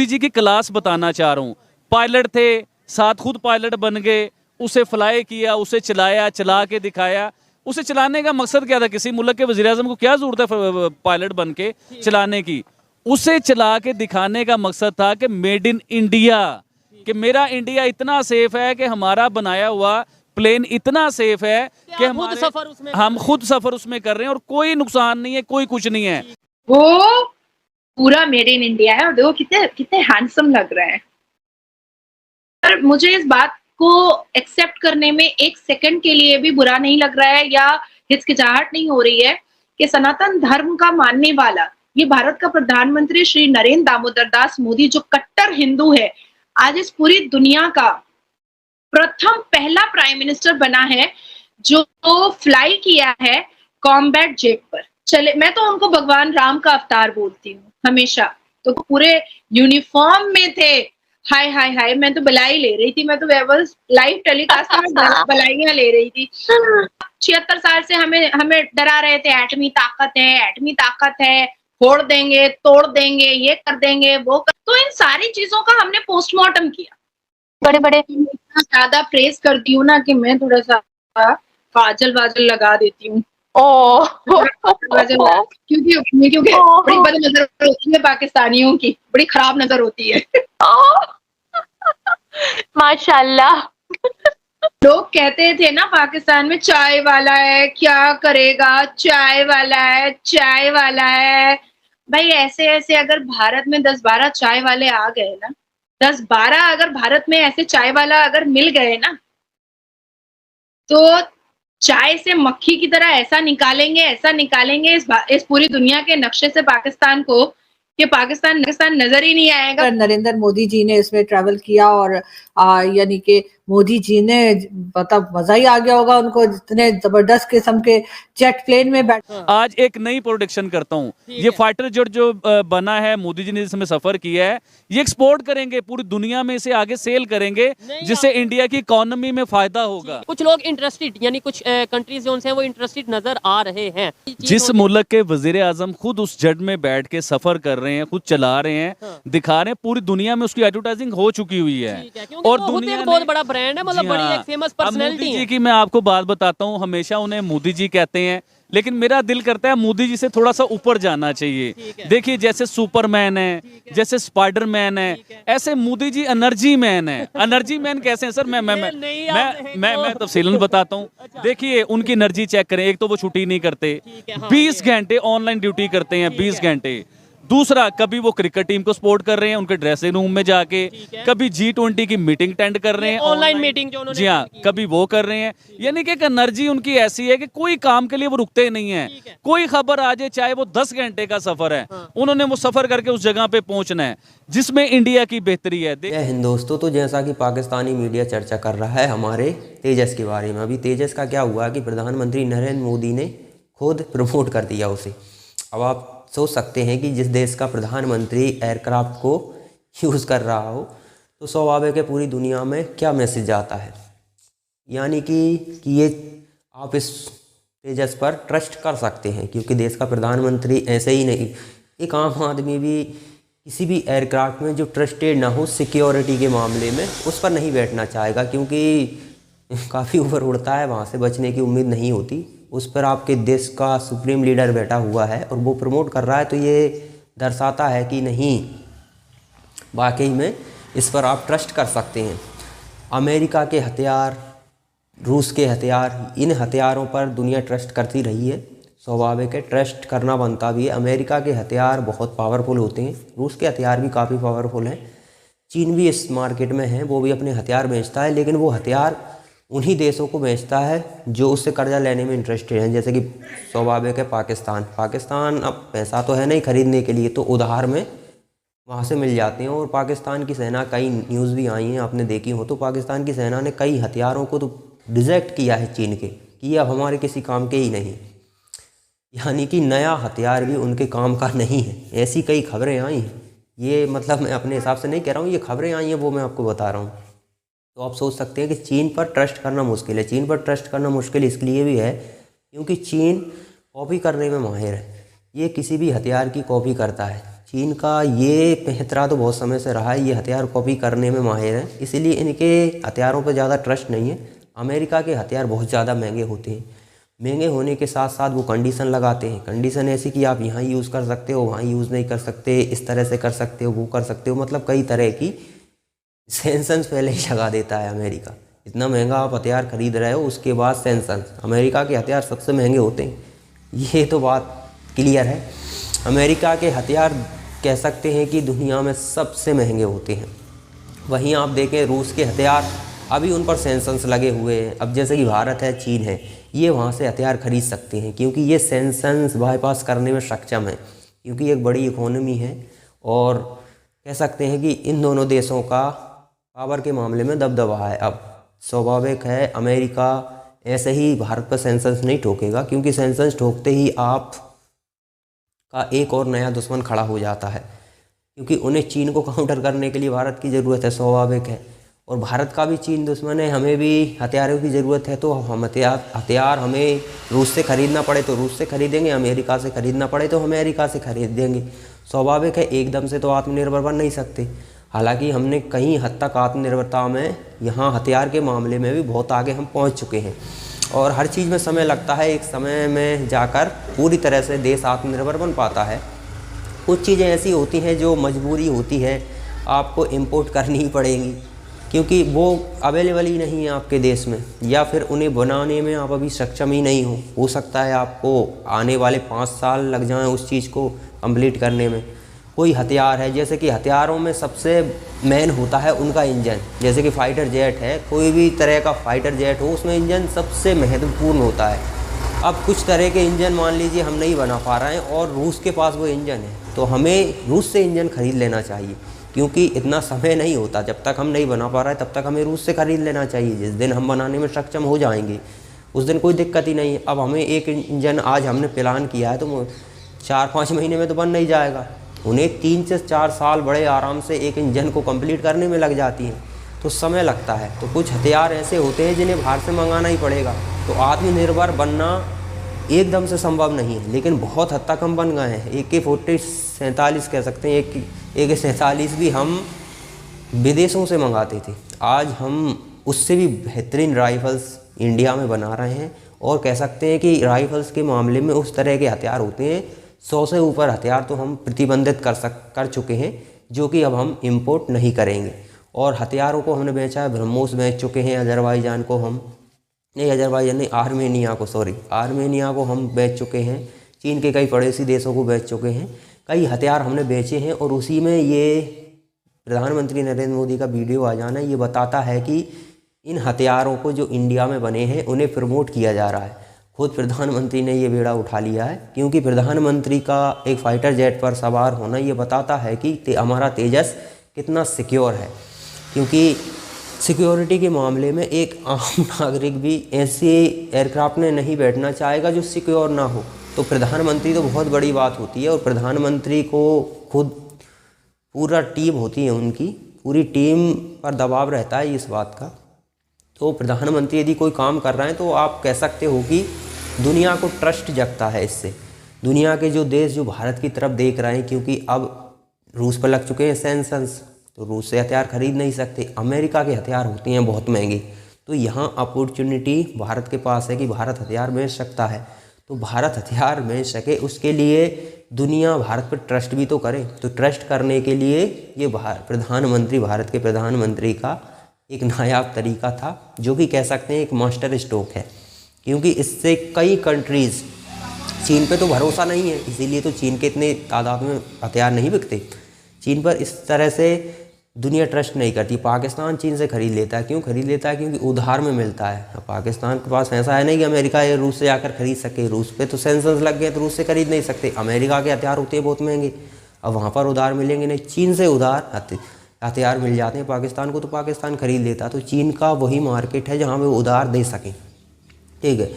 मोदी जी की क्लास बताना चाह रहा हूँ। पायलट थे, साथ खुद पायलट बन गए, उसे फ्लाई किया, उसे चलाया, चला के दिखाया। उसे चलाने का मकसद क्या था? किसी मुल्क के वज़ीर आज़म को क्या जरूरत है पायलट बन के चलाने की? उसे चला के दिखाने का मकसद था कि मेड इन इंडिया, कि मेरा इंडिया इतना सेफ है कि हमारा बनाया हुआ प्लेन इतना सेफ है कि हम खुद सफर उसमें कर रहे हैं और कोई नुकसान नहीं है, कोई कुछ नहीं है। वो पूरा मेड इन इंडिया है और देखो कितने कितने हैंडसम लग रहे हैं। पर मुझे इस बात को एक्सेप्ट करने में एक सेकंड के लिए भी बुरा नहीं लग रहा है या हिचकिचाहट नहीं हो रही है कि सनातन धर्म का मानने वाला ये भारत का प्रधानमंत्री श्री नरेंद्र दामोदर दास मोदी जो कट्टर हिंदू है, आज इस पूरी दुनिया का प्रथम पहला प्राइम मिनिस्टर बना है जो फ्लाई किया है कॉम्बैट जेट पर। चले, मैं तो उनको भगवान राम का अवतार बोलती हूँ हमेशा। तो पूरे यूनिफॉर्म में थे, हाय हाय हाय, मैं तो बलाई ले रही थी, मैं तो लाइव टेलीकास्ट में बलाइयां ले रही थी। 76 साल से हमें हमें डरा रहे थे, एटमी ताकत है, एटमी ताकत है, फोड़ देंगे, तोड़ देंगे, ये कर देंगे, वो कर। तो इन सारी चीजों का हमने पोस्टमार्टम किया। बड़े बड़े इतना ज्यादा प्रेस करती हूँ ना कि मैं थोड़ा सा काजल वाजल लगा देती हूँ। क्योंकि बड़ी बद नजर होती है पाकिस्तानियों की, बड़ी खराब नजर होती है। माशाल्लाह। लोग कहते थे ना पाकिस्तान में चाय वाला है, क्या करेगा, चाय वाला है, चाय वाला है। भाई ऐसे ऐसे अगर भारत में 10-12 चाय वाले आ गए ना, 10-12 अगर भारत में ऐसे चाय वाला अगर मिल गए ना, तो चाय से मक्खी की तरह ऐसा निकालेंगे इस पूरी दुनिया के नक्शे से पाकिस्तान को कि पाकिस्तान नजर ही नहीं आएगा। नरेंद्र मोदी जी ने इसमें ट्रैवल किया और यानी कि मोदी जी ने मतलब मजा ही आ गया होगा उनको, जितने जबरदस्त किस्म के जेट प्लेन में बैठ। आज एक नई प्रोडक्शन करता हूँ, ये फाइटर जेट जो बना है, मोदी जी ने जिसमें सफर किया है, ये एक्सपोर्ट करेंगे, पूरी दुनिया में इसे आगे सेल करेंगे, जिससे इंडिया की इकोनॉमी में फायदा होगा। कुछ लोग इंटरेस्टेड, यानी कुछ कंट्रीज जो हैं वो इंटरेस्टेड नजर आ रहे हैं। जिस मुल्क के वजीर आजम खुद उस जेट में बैठ के सफर कर रहे हैं, खुद चला रहे हैं, दिखा रहे हैं, पूरी दुनिया में उसकी एडवर्टाइजिंग हो चुकी हुई है और दुनिया में बहुत बड़ा ब्रांड है, मतलब बड़ी एक फेमस पर्सनैलिटी है। मोदी जी की मैं आपको बात बताता हूँ, हमेशा उन्हें मोदी जी कहते हैं, लेकिन मेरा दिल करता है मोदी जी से थोड़ा सा ऊपर जाना चाहिए। देखिए जैसे सुपरमैन है, जैसे स्पाइडरमैन है, ऐसे मोदी जी एनर्जी मैन है। एनर्जी मैन कैसे हैं सर? मैं तफसीलन बताता हूँ। देखिए उनकी एनर्जी चेक करें, एक तो वो छुट्टी नहीं करते, 20 घंटे ऑनलाइन ड्यूटी करते हैं, 20 घंटे। दूसरा, कभी वो क्रिकेट टीम को सपोर्ट कर रहे हैं उनके ड्रेसिंग रूम में जाके, कभी G20 की मीटिंग अटेंड कर रहे हैं, ऑनलाइन मीटिंग जो उन्होंने, जी हाँ, कभी वो कर रहे हैं। यानी कि एक एनर्जी उनकी ऐसी है कि कोई काम के लिए वो रुकते नहीं है। कोई खबर आ जाए, चाहे वो 10 घंटे का सफर है, उन्होंने वो सफर करके उस जगह पे पहुंचना है जिसमें इंडिया की बेहतरी है। जय हिंद दोस्तों, तो जैसा कि पाकिस्तानी मीडिया चर्चा कर रहा है हमारे तेजस के बारे में, अभी तेजस का क्या हुआ कि प्रधानमंत्री नरेंद्र मोदी ने खुद प्रमोट कर दिया उसे। अब आप सोच सकते हैं कि जिस देश का प्रधानमंत्री एयरक्राफ्ट को यूज़ कर रहा हो तो स्वाभाविक है पूरी दुनिया में क्या मैसेज आता है। यानी कि ये आप इस तेजस पर ट्रस्ट कर सकते हैं, क्योंकि देश का प्रधानमंत्री ऐसे ही नहीं, एक आम आदमी भी किसी भी एयरक्राफ्ट में जो ट्रस्टेड ना हो सिक्योरिटी के मामले में उस पर नहीं बैठना चाहेगा, क्योंकि काफ़ी ऊपर उड़ता है, वहाँ से बचने की उम्मीद नहीं होती। उस पर आपके देश का सुप्रीम लीडर बैठा हुआ है और वो प्रमोट कर रहा है, तो ये दर्शाता है कि नहीं, वाकई में इस पर आप ट्रस्ट कर सकते हैं। अमेरिका के हथियार, रूस के हथियार, इन हथियारों पर दुनिया ट्रस्ट करती रही है, स्वाभाविक है ट्रस्ट करना बनता भी है। अमेरिका के हथियार बहुत पावरफुल होते हैं, रूस के हथियार भी काफ़ी पावरफुल हैं, चीन भी इस मार्केट में है, वो भी अपने हथियार बेचता है, लेकिन वो हथियार उन्हीं देशों को बेचता है जो उससे कर्जा लेने में इंटरेस्टेड हैं। जैसे कि स्वाभाविक है पाकिस्तान अब पैसा तो है नहीं खरीदने के लिए, तो उधार में वहाँ से मिल जाते हैं। और पाकिस्तान की सेना, कई न्यूज़ भी आई हैं आपने देखी हो, तो पाकिस्तान की सेना ने कई हथियारों को तो रिजेक्ट किया है चीन के, कि ये अब हमारे किसी काम के ही नहीं, यानी कि नया हथियार भी उनके काम का नहीं है। ऐसी कई खबरें आई हैं, ये मतलब मैं अपने हिसाब से नहीं कह रहा हूँ, ये खबरें आई हैं वो मैं आपको बता रहा हूँ। तो आप सोच सकते हैं कि चीन पर ट्रस्ट करना मुश्किल है। चीन पर ट्रस्ट करना मुश्किल इसलिए भी है क्योंकि चीन कॉपी करने में माहिर है, ये किसी भी हथियार की कॉपी करता है। चीन का ये पैंतरा तो बहुत समय से रहा है, ये हथियार कॉपी करने में माहिर है, इसीलिए इनके हथियारों पर ज़्यादा ट्रस्ट नहीं है। अमेरिका के हथियार बहुत ज़्यादा महंगे होते हैं, महंगे होने के साथ साथ वो कंडीशन लगाते हैं, कंडीशन ऐसी कि आप यहाँ यूज़ कर सकते हो, वहाँ यूज़ नहीं कर सकते, इस तरह से कर सकते हो, वो कर सकते हो, मतलब कई तरह की सेंसन्स पहले ही लगा देता है अमेरिका। इतना महंगा आप हथियार खरीद रहे हो, उसके बाद सेंसन्स। अमेरिका के हथियार सबसे महंगे होते हैं, ये तो बात क्लियर है। अमेरिका के हथियार कह सकते हैं कि दुनिया में सबसे महंगे होते हैं। वहीं आप देखें रूस के हथियार, अभी उन पर सेंसन्स लगे हुए हैं। अब जैसे कि भारत है, चीन है, ये वहाँ से हथियार खरीद सकते हैं क्योंकि ये सेंसन्स बाईपास करने में सक्षम है, क्योंकि एक बड़ी इकोनॉमी है और कह सकते हैं कि इन दोनों देशों का पावर के मामले में दबदबा है। अब स्वाभाविक है अमेरिका ऐसे ही भारत पर सेंसन्स नहीं ठोकेगा, क्योंकि सेंसन्स ठोकते ही आप का एक और नया दुश्मन खड़ा हो जाता है, क्योंकि उन्हें चीन को काउंटर करने के लिए भारत की ज़रूरत है, स्वाभाविक है। और भारत का भी चीन दुश्मन है, हमें भी हथियारों की ज़रूरत है, तो हम हथियार हमें रूस से ख़रीदना पड़े तो रूस से खरीदेंगे, अमेरिका से ख़रीदना पड़े तो अमेरिका से खरीदेंगे। स्वाभाविक है, एकदम से तो आत्मनिर्भर बन नहीं सकते। हालांकि हमने कई हद तक आत्मनिर्भरता में, यहाँ हथियार के मामले में भी बहुत आगे हम पहुँच चुके हैं, और हर चीज़ में समय लगता है, एक समय में जाकर पूरी तरह से देश आत्मनिर्भर बन पाता है। कुछ चीज़ें ऐसी होती हैं जो मजबूरी होती है, आपको इंपोर्ट करनी ही पड़ेगी, क्योंकि वो अवेलेबल ही नहीं है आपके देश में, या फिर उन्हें बनाने में आप अभी सक्षम ही नहीं हो सकता है आपको आने वाले 5 साल लग जाएं उस चीज़ को कंप्लीट करने में। कोई हथियार है, जैसे कि हथियारों में सबसे मेन होता है उनका इंजन, जैसे कि फाइटर जेट है, कोई भी तरह का फाइटर जेट हो, उसमें इंजन सबसे महत्वपूर्ण होता है। अब कुछ तरह के इंजन मान लीजिए हम नहीं बना पा रहे हैं और रूस के पास वो इंजन है, तो हमें रूस से इंजन खरीद लेना चाहिए, क्योंकि इतना समय नहीं होता, जब तक हम नहीं बना पा रहे तब तक हमें रूस से खरीद लेना चाहिए। जिस दिन हम बनाने में सक्षम हो जाएंगे उस दिन कोई दिक्कत ही नहीं है। अब हमें एक इंजन आज हमने प्लान किया है तो 4-5 महीने में तो बन नहीं जाएगा, उन्हें 3 से 4 साल बड़े आराम से एक इंजन को कंप्लीट करने में लग जाती हैं, तो समय लगता है। तो कुछ हथियार ऐसे होते हैं जिन्हें बाहर से मंगाना ही पड़ेगा। तो आत्मनिर्भर बनना एकदम से संभव नहीं है, लेकिन बहुत हद तक हम बन गए हैं। AK-47 कह सकते हैं, AK-47 भी हम विदेशों से मंगाते थे, आज हम उससे भी बेहतरीन राइफ़ल्स इंडिया में बना रहे हैं। और कह सकते हैं कि राइफ़ल्स के मामले में उस तरह के हथियार होते हैं, 100 से ऊपर हथियार तो हम प्रतिबंधित कर चुके हैं, जो कि अब हम इंपोर्ट नहीं करेंगे। और हथियारों को हमने बेचा है, ब्रह्मोस बेच चुके हैं, अजरबैजान को हम नहीं, अजरबैजान नहीं, आर्मेनिया को हम बेच चुके हैं, चीन के कई पड़ोसी देशों को बेच चुके हैं, कई हथियार हमने बेचे हैं। और उसी में ये प्रधानमंत्री नरेंद्र मोदी का वीडियो आ जाना ये बताता है कि इन हथियारों को जो इंडिया में बने हैं उन्हें प्रमोट किया जा रहा है। खुद प्रधानमंत्री ने ये बेड़ा उठा लिया है, क्योंकि प्रधानमंत्री का एक फाइटर जेट पर सवार होना ये बताता है कि हमारा तेजस कितना सिक्योर है। क्योंकि सिक्योरिटी के मामले में एक आम नागरिक भी ऐसे एयरक्राफ्ट में नहीं बैठना चाहेगा जो सिक्योर ना हो। तो प्रधानमंत्री तो बहुत बड़ी बात होती है, और प्रधानमंत्री को खुद पूरा टीम होती है, उनकी पूरी टीम पर दबाव रहता है इस बात का। तो प्रधानमंत्री यदि कोई काम कर रहे हैं तो आप कह सकते हो कि दुनिया को ट्रस्ट जगता है इससे। दुनिया के जो देश जो भारत की तरफ देख रहे हैं, क्योंकि अब रूस पर लग चुके हैं सेंसन्स, तो रूस से हथियार खरीद नहीं सकते, अमेरिका के हथियार होते हैं बहुत महंगे। तो यहाँ अपॉर्चुनिटी भारत के पास है कि भारत हथियार बेच सकता है। तो भारत हथियार बेच सके उसके लिए दुनिया भारत पर ट्रस्ट भी तो करे। तो ट्रस्ट करने के लिए ये भारत के प्रधानमंत्री का एक नायाब तरीका था, जो कि कह सकते हैं एक मास्टर स्ट्रोक है। क्योंकि इससे कई कंट्रीज़, चीन पे तो भरोसा नहीं है, इसीलिए तो चीन के इतने तादाद में हथियार नहीं बिकते। चीन पर इस तरह से दुनिया ट्रस्ट नहीं करती। पाकिस्तान चीन से खरीद लेता है, क्यों खरीद लेता है? क्योंकि उधार में मिलता है। अब पाकिस्तान के पास ऐसा है नहीं कि अमेरिका या रूस से जाकर खरीद सके, रूस पे तो सेंसर्स लग गए तो रूस से खरीद नहीं सकते। अमेरिका के हथियार होते हैं बहुत महंगे, अब वहाँ पर उधार मिलेंगे नहीं। चीन से उधार हथियार मिल जाते हैं पाकिस्तान को, तो पाकिस्तान खरीद लेता। तो चीन का वही मार्केट है जहाँ वे उधार दे सकें, ठीक है।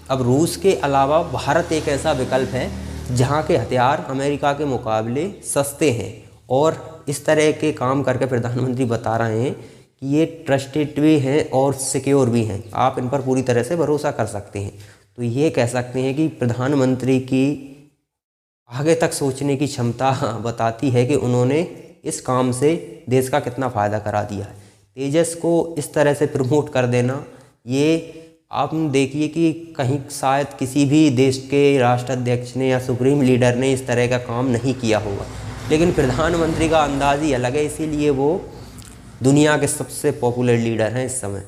अब रूस के अलावा भारत एक ऐसा विकल्प है जहाँ के हथियार अमेरिका के मुकाबले सस्ते हैं, और इस तरह के काम करके प्रधानमंत्री बता रहे हैं कि ये ट्रस्टेड भी हैं और सिक्योर भी हैं, आप इन पर पूरी तरह से भरोसा कर सकते हैं। तो ये कह सकते हैं कि प्रधानमंत्री की आगे तक सोचने की क्षमता बताती है कि उन्होंने इस काम से देश का कितना फ़ायदा करा दिया है। तेजस को इस तरह से प्रमोट कर देना, ये आप देखिए कि कहीं शायद किसी भी देश के राष्ट्राध्यक्ष ने या सुप्रीम लीडर ने इस तरह का काम नहीं किया होगा, लेकिन प्रधानमंत्री का अंदाज़ ही अलग है, इसीलिए वो दुनिया के सबसे पॉपुलर लीडर हैं इस समय।